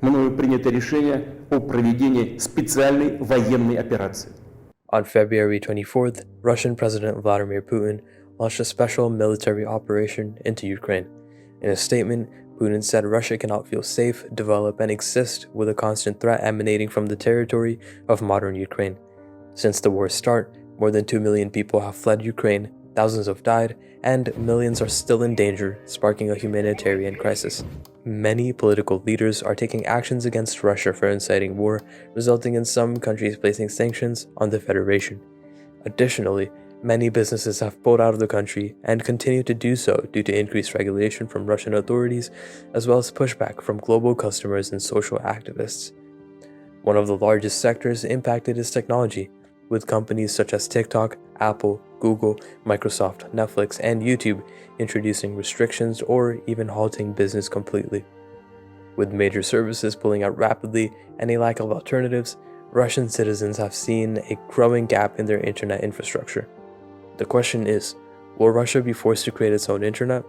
мною принято решение о проведении специальной военной операции. On February 24th, Russian President Vladimir Putin launched a special military operation into Ukraine. In a statement, Putin said Russia cannot feel safe, develop, and exist with a constant threat emanating from the territory of modern Ukraine. Since the war's start, more than 2 million people have fled Ukraine, thousands have died, and millions are still in danger, sparking a humanitarian crisis. Many political leaders are taking actions against Russia for inciting war, resulting in some countries placing sanctions on the Federation. Additionally, many businesses have pulled out of the country and continue to do so due to increased regulation from Russian authorities, as well as pushback from global customers and social activists. One of the largest sectors impacted is technology, with companies such as TikTok, Apple, Google, Microsoft, Netflix, and YouTube introducing restrictions or even halting business completely. With major services pulling out rapidly and a lack of alternatives, Russian citizens have seen a growing gap in their internet infrastructure. The question is, will Russia be forced to create its own internet?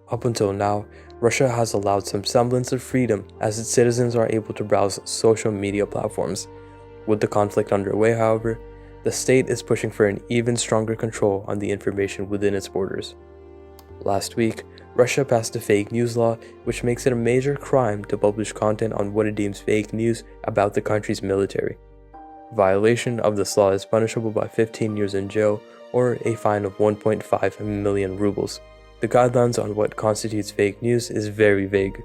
Up until now, Russia has allowed some semblance of freedom as its citizens are able to browse social media platforms. With the conflict underway, however, the state is pushing for an even stronger control on the information within its borders. Last week, Russia passed a fake news law which makes it a major crime to publish content on what it deems fake news about the country's military. Violation of this law is punishable by 15 years in jail or a fine of 1.5 million rubles. The guidelines on what constitutes fake news is very vague.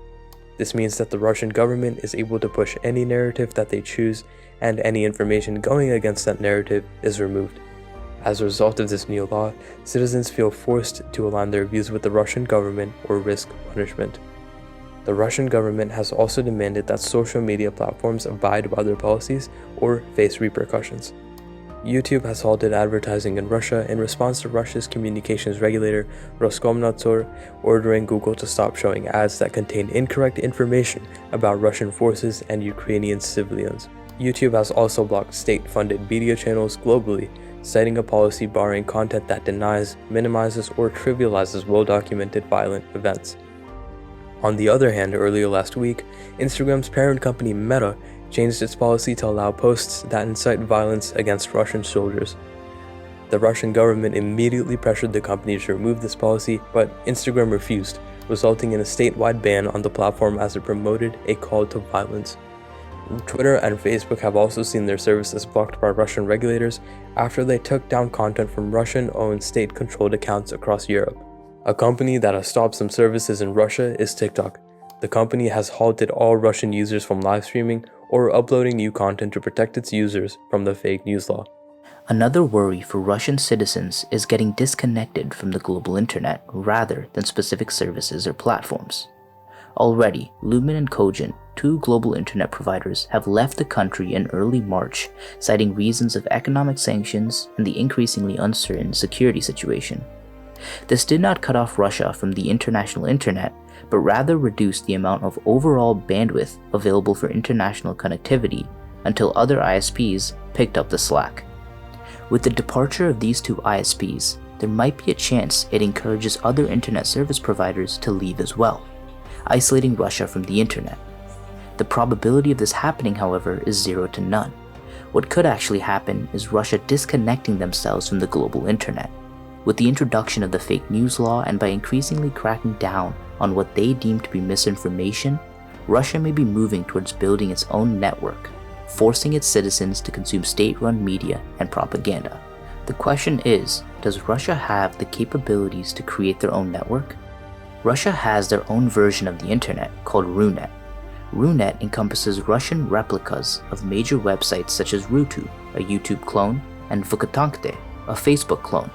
This means that the Russian government is able to push any narrative that they choose, and any information going against that narrative is removed. As a result of this new law, citizens feel forced to align their views with the Russian government or risk punishment. The Russian government has also demanded that social media platforms abide by their policies or face repercussions. YouTube has halted advertising in Russia in response to Russia's communications regulator Roskomnadzor ordering Google to stop showing ads that contain incorrect information about Russian forces and Ukrainian civilians. YouTube has also blocked state-funded media channels globally, citing a policy barring content that denies, minimizes, or trivializes well-documented violent events. On the other hand, earlier last week, Instagram's parent company Meta changed its policy to allow posts that incite violence against Russian soldiers. The Russian government immediately pressured the company to remove this policy, but Instagram refused, resulting in a statewide ban on the platform as it promoted a call to violence. Twitter and Facebook have also seen their services blocked by Russian regulators after they took down content from Russian-owned state-controlled accounts across Europe. A company that has stopped some services in Russia is TikTok. The company has halted all Russian users from live streaming or uploading new content to protect its users from the fake news law. Another worry for Russian citizens is getting disconnected from the global internet rather than specific services or platforms. Already, Lumen and Cogent, two global internet providers, have left the country in early March, citing reasons of economic sanctions and the increasingly uncertain security situation. This did not cut off Russia from the international internet, but rather reduced the amount of overall bandwidth available for international connectivity until other ISPs picked up the slack. With the departure of these two ISPs, there might be a chance it encourages other internet service providers to leave as well, isolating Russia from the internet. The probability of this happening, however, is 0 to none. What could actually happen is Russia disconnecting themselves from the global internet. With the introduction of the fake news law and by increasingly cracking down on what they deem to be misinformation, Russia may be moving towards building its own network, forcing its citizens to consume state-run media and propaganda. The question is, does Russia have the capabilities to create their own network? Russia has their own version of the internet called Runet. Runet encompasses Russian replicas of major websites such as Rutu, a YouTube clone, and Vkontakte, a Facebook clone.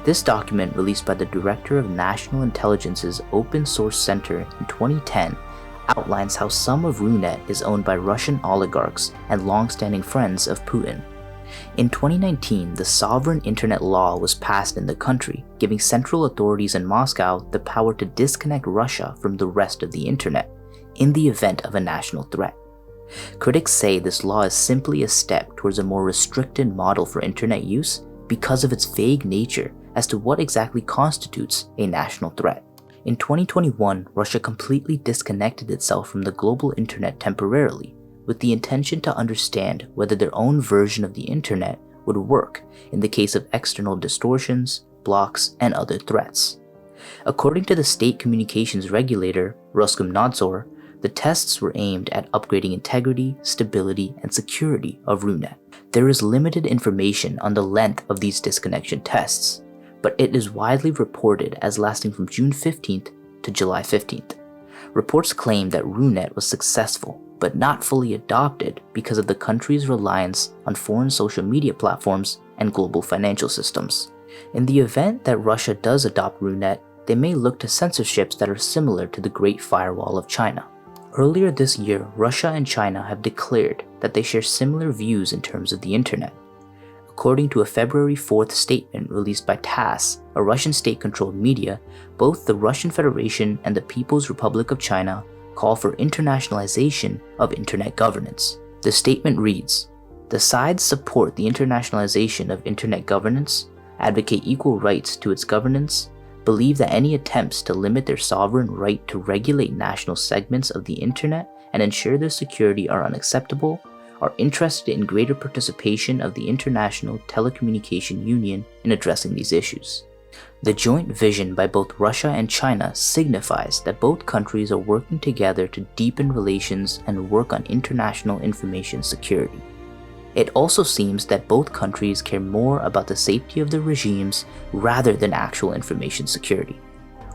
This document, released by the Director of National Intelligence's Open Source Center in 2010, outlines how some of Runet is owned by Russian oligarchs and long-standing friends of Putin. In 2019, the Sovereign Internet Law was passed in the country, giving central authorities in Moscow the power to disconnect Russia from the rest of the internet in the event of a national threat. Critics say this law is simply a step towards a more restricted model for internet use because of its vague nature as to what exactly constitutes a national threat. In 2021, Russia completely disconnected itself from the global internet temporarily, with the intention to understand whether their own version of the internet would work in the case of external distortions, blocks, and other threats. According to the state communications regulator, Roskomnadzor, the tests were aimed at upgrading integrity, stability, and security of RUNET. There is limited information on the length of these disconnection tests, but it is widely reported as lasting from June 15th to July 15th. Reports claim that RUNET was successful, but not fully adopted because of the country's reliance on foreign social media platforms and global financial systems. In the event that Russia does adopt RUNET, they may look to censorships that are similar to the Great Firewall of China. Earlier this year, Russia and China have declared that they share similar views in terms of the internet. According to a February 4th statement released by TASS, a Russian state-controlled media, both the Russian Federation and the People's Republic of China call for internationalization of internet governance. The statement reads, "The sides support the internationalization of internet governance, advocate equal rights to its governance, believe that any attempts to limit their sovereign right to regulate national segments of the internet and ensure their security are unacceptable, are interested in greater participation of the International Telecommunication Union in addressing these issues." The joint vision by both Russia and China signifies that both countries are working together to deepen relations and work on international information security. It also seems that both countries care more about the safety of their regimes rather than actual information security.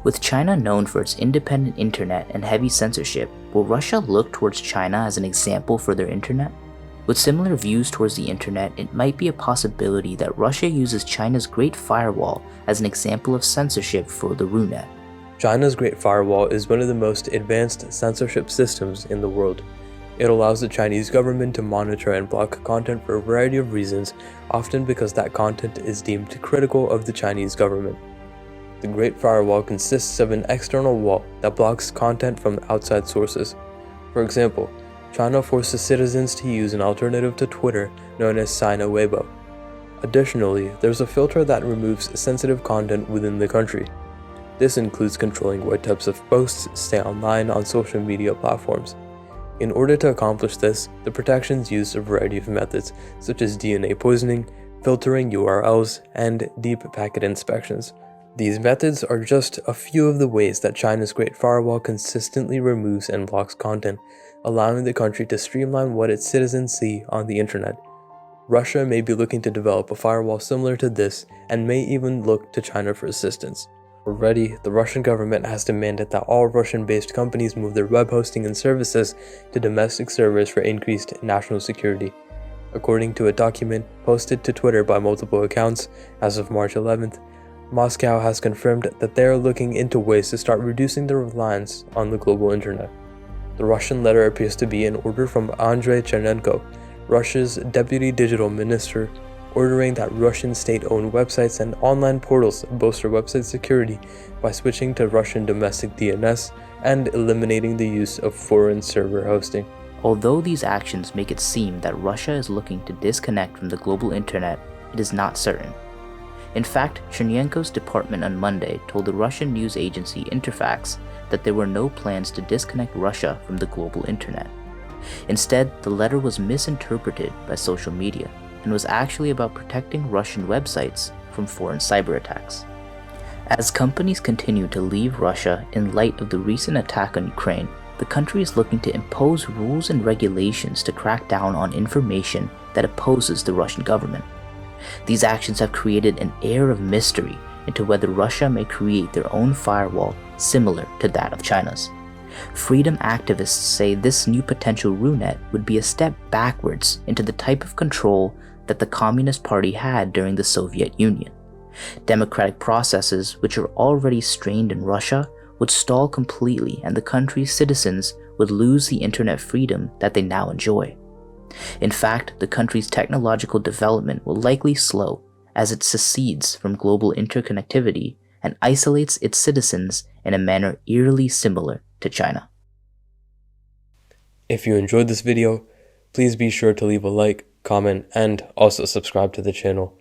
With China known for its independent internet and heavy censorship, will Russia look towards China as an example for their internet? With similar views towards the internet, it might be a possibility that Russia uses China's Great Firewall as an example of censorship for the RUNET. China's Great Firewall is one of the most advanced censorship systems in the world. It allows the Chinese government to monitor and block content for a variety of reasons, often because that content is deemed critical of the Chinese government. The Great Firewall consists of an external wall that blocks content from outside sources. For example, China forces citizens to use an alternative to Twitter known as Sina Weibo. Additionally, there's a filter that removes sensitive content within the country. This includes controlling what types of posts stay online on social media platforms. In order to accomplish this, the protections use a variety of methods, such as DNA poisoning, filtering URLs, and deep packet inspections. These methods are just a few of the ways that China's Great Firewall consistently removes and blocks content, allowing the country to streamline what its citizens see on the internet. Russia may be looking to develop a firewall similar to this, and may even look to China for assistance. Already, the Russian government has demanded that all Russian-based companies move their web hosting and services to domestic servers for increased national security. According to a document posted to Twitter by multiple accounts as of March 11th, Moscow has confirmed that they are looking into ways to start reducing their reliance on the global internet. The Russian letter appears to be an order from Andrei Chernenko, Russia's deputy digital minister, ordering that Russian state-owned websites and online portals bolster website security by switching to Russian domestic DNS and eliminating the use of foreign server hosting. Although these actions make it seem that Russia is looking to disconnect from the global internet, it is not certain. In fact, Chernenko's department on Monday told the Russian news agency Interfax that there were no plans to disconnect Russia from the global internet. Instead, the letter was misinterpreted by social media and was actually about protecting Russian websites from foreign cyber attacks. As companies continue to leave Russia in light of the recent attack on Ukraine, the country is looking to impose rules and regulations to crack down on information that opposes the Russian government. These actions have created an air of mystery into whether Russia may create their own firewall similar to that of China's. Freedom activists say this new potential RUNET would be a step backwards into the type of control that the Communist Party had during the Soviet Union. Democratic processes, which are already strained in Russia, would stall completely, and the country's citizens would lose the internet freedom that they now enjoy. In fact, the country's technological development will likely slow as it secedes from global interconnectivity and isolates its citizens in a manner eerily similar to China. If you enjoyed this video, please be sure to leave a like, comment, and also subscribe to the channel.